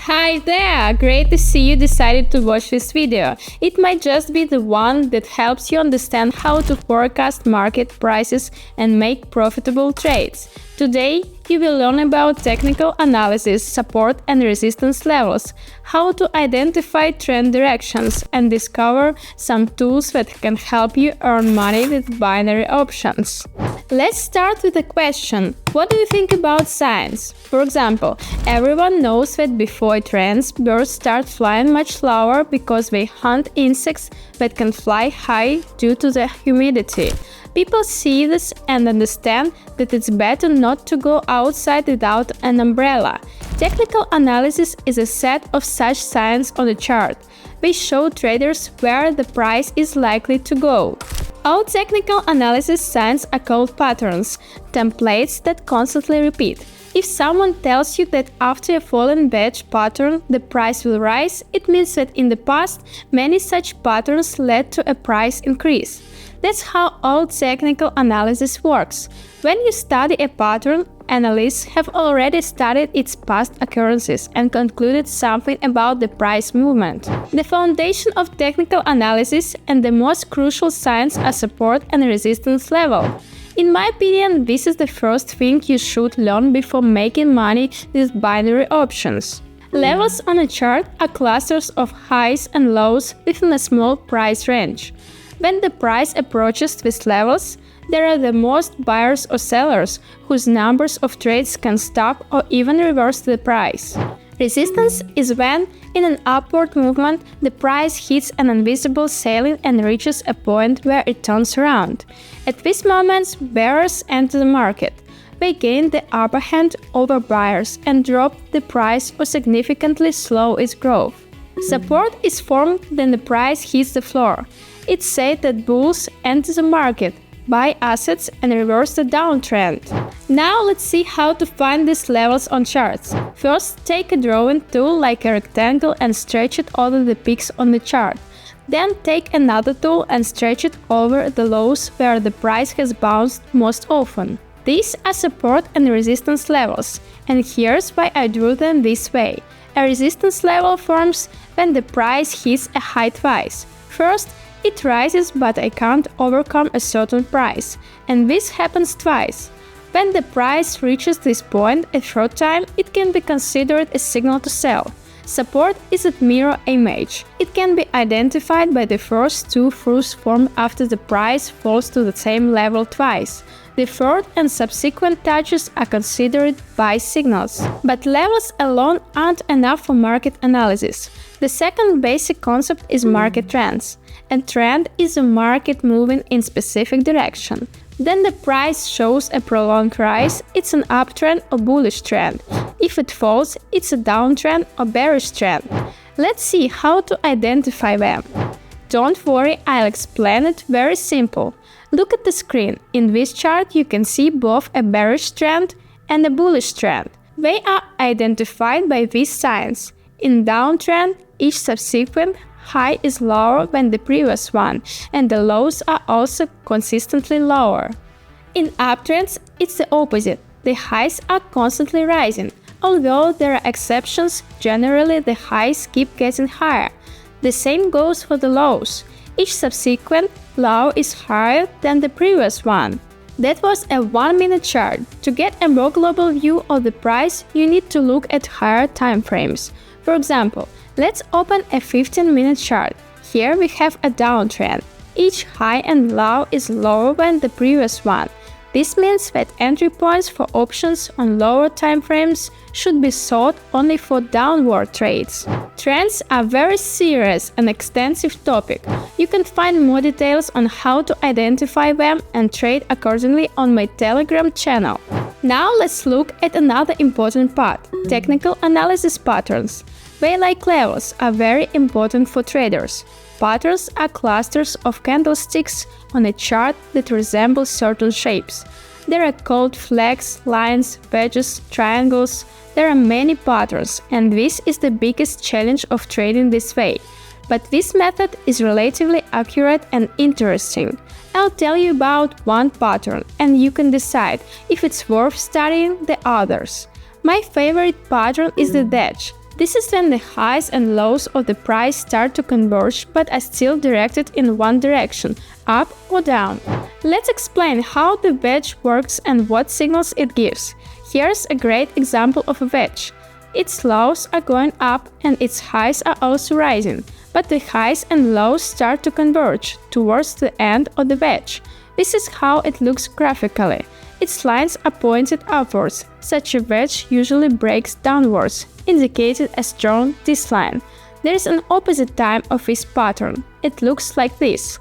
Hi there! Great to see you decided to watch this video. It might just be the one that helps you understand how to forecast market prices and make profitable trades. Today, you will learn about technical analysis, support and resistance levels, how to identify trend directions, and discover some tools that can help you earn money with binary options. Let's start with a question. What do you think about signs? For example, everyone knows that before it rains, birds start flying much slower because they hunt insects that can fly high due to the humidity. People see this and understand that it's better not to go outside without an umbrella. Technical analysis is a set of such signs on a chart. They show traders where the price is likely to go. All technical analysis signs are called patterns, templates that constantly repeat. If someone tells you that after a falling wedge pattern the price will rise, it means that in the past many such patterns led to a price increase. That's how all technical analysis works. When you study a pattern, analysts have already studied its past occurrences and concluded something about the price movement. The foundation of technical analysis and the most crucial signs are support and resistance level. In my opinion, this is the first thing you should learn before making money with binary options. Levels on a chart are clusters of highs and lows within a small price range. When the price approaches these levels, there are the most buyers or sellers whose numbers of trades can stop or even reverse the price. Resistance is when, in an upward movement, the price hits an invisible ceiling and reaches a point where it turns around. At these moments, bearers enter the market. They gain the upper hand over buyers and drop the price or significantly slow its growth. Support is formed when the price hits the floor. It's said that bulls enter the market, buy assets and reverse the downtrend. Now let's see how to find these levels on charts. First, take a drawing tool like a rectangle and stretch it over the peaks on the chart. Then take another tool and stretch it over the lows where the price has bounced most often. These are support and resistance levels, and here's why I drew them this way. A resistance level forms when the price hits a high twice. First, it rises but I can't overcome a certain price, and this happens twice. When the price reaches this point a third time, it can be considered a signal to sell. Support is a mirror image. It can be identified by the first two throws formed after the price falls to the same level twice. The third and subsequent touches are considered buy signals. But levels alone aren't enough for market analysis. The second basic concept is market trends. A trend is a market moving in specific direction. Then the price shows a prolonged rise, it's an uptrend or bullish trend. If it falls, it's a downtrend or bearish trend. Let's see how to identify them. Don't worry, I'll explain it very simple. Look at the screen. In this chart you can see both a bearish trend and a bullish trend. They are identified by these signs. In downtrend, each subsequent high is lower than the previous one, and the lows are also consistently lower. In uptrends, it's the opposite. The highs are constantly rising. Although there are exceptions, generally the highs keep getting higher. The same goes for the lows. Each subsequent low is higher than the previous one. That was a 1-minute chart. To get a more global view of the price, you need to look at higher time frames. For example, let's open a 15-minute chart. Here we have a downtrend. Each high and low is lower than the previous one. This means that entry points for options on lower time frames should be sought only for downward trades. Trends are a very serious and extensive topic. You can find more details on how to identify them and trade accordingly on my Telegram channel. Now let's look at another important part – technical analysis patterns. They, like levels, are very important for traders. Patterns are clusters of candlesticks on a chart that resemble certain shapes. They are called flags, lines, wedges, triangles. There are many patterns, and this is the biggest challenge of trading this way. But this method is relatively accurate and interesting. I'll tell you about one pattern, and you can decide if it's worth studying the others. My favorite pattern is the dash. This is when the highs and lows of the price start to converge but are still directed in one direction, up or down. Let's explain how the wedge works and what signals it gives. Here's a great example of a wedge. Its lows are going up and its highs are also rising, but the highs and lows start to converge towards the end of the wedge. This is how it looks graphically. Its lines are pointed upwards. Such a wedge usually breaks downwards, indicated as drawn this line. There is an opposite time of this pattern. It looks like this.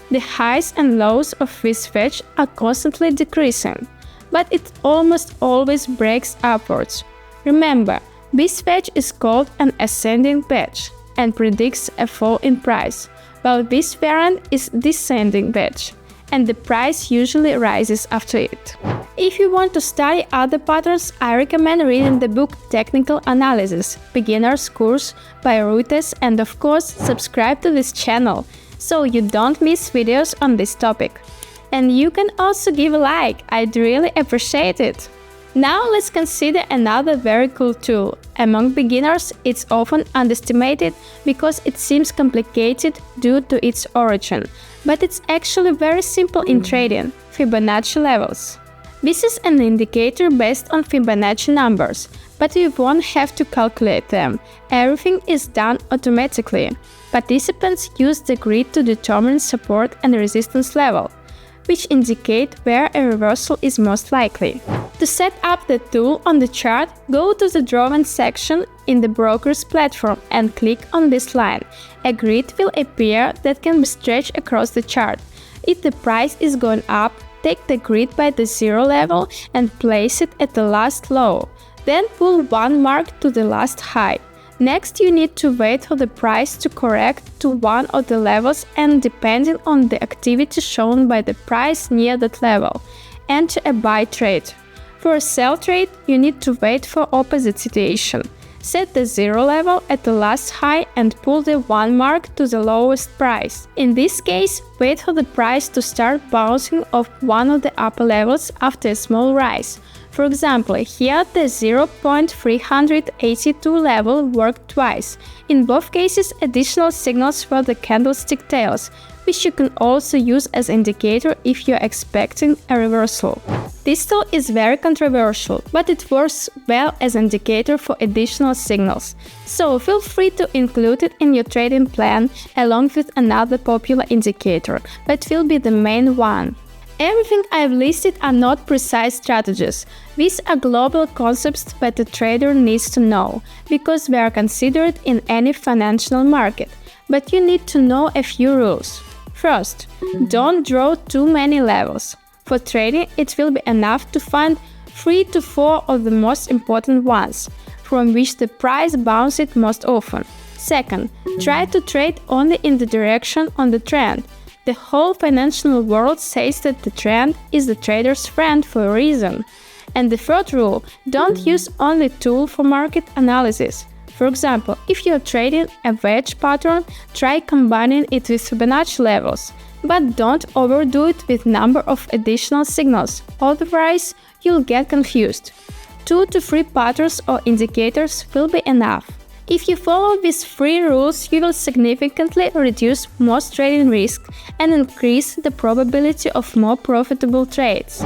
The highs and lows of this wedge are constantly decreasing, but it almost always breaks upwards. Remember, this wedge is called an ascending wedge and predicts a fall in price, while this variant is descending wedge, and the price usually rises after it. If you want to study other patterns, I recommend reading the book Technical Analysis, Beginner's Course by Reuters, and of course subscribe to this channel so you don't miss videos on this topic. And you can also give a like, I'd really appreciate it. Now let's consider another very cool tool. Among beginners, it's often underestimated because it seems complicated due to its origin, but it's actually very simple in trading: Fibonacci levels. This is an indicator based on Fibonacci numbers, but you won't have to calculate them. Everything is done automatically. Participants use the grid to determine support and resistance level, which indicate where a reversal is most likely. To set up the tool on the chart, go to the Drawing section in the broker's platform and click on this line. A grid will appear that can be stretched across the chart. If the price is going up, take the grid by the zero level and place it at the last low. Then pull one mark to the last high. Next, you need to wait for the price to correct to one of the levels and, depending on the activity shown by the price near that level, enter a buy trade. For a sell trade, you need to wait for opposite situation. Set the zero level at the last high and pull the one mark to the lowest price. In this case, wait for the price to start bouncing off one of the upper levels after a small rise. For example, here the 0.382 level worked twice. In both cases, additional signals were the candlestick tails, which you can also use as indicator if you're expecting a reversal. This tool is very controversial, but it works well as indicator for additional signals, so feel free to include it in your trading plan along with another popular indicator, but will be the main one. Everything I've listed are not precise strategies. These are global concepts that a trader needs to know, because they are considered in any financial market. But you need to know a few rules. First, don't draw too many levels. For trading, it will be enough to find 3 to 4 of the most important ones, from which the price bounces most often. Second, try to trade only in the direction on the trend. The whole financial world says that the trend is the trader's friend for a reason. And the third rule, don't use only tool for market analysis. For example, if you are trading a wedge pattern, try combining it with Fibonacci levels. But don't overdo it with number of additional signals, otherwise you'll get confused. 2 to 3 patterns or indicators will be enough. If you follow these 3 rules, you will significantly reduce most trading risk and increase the probability of more profitable trades.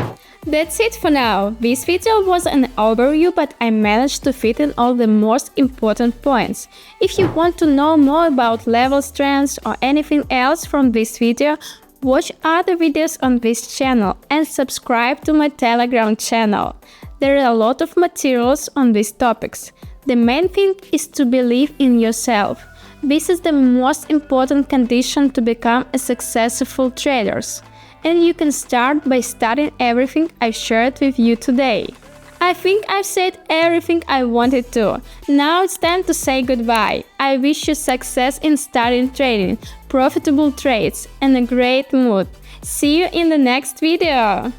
That's it for now. This video was an overview, but I managed to fit in all the most important points. If you want to know more about levels, trends, or anything else from this video, watch other videos on this channel and subscribe to my Telegram channel. There are a lot of materials on these topics. The main thing is to believe in yourself. This is the most important condition to become a successful trader. And you can start by studying everything I've shared with you today. I think I've said everything I wanted to. Now it's time to say goodbye. I wish you success in starting trading, profitable trades, and a great mood. See you in the next video!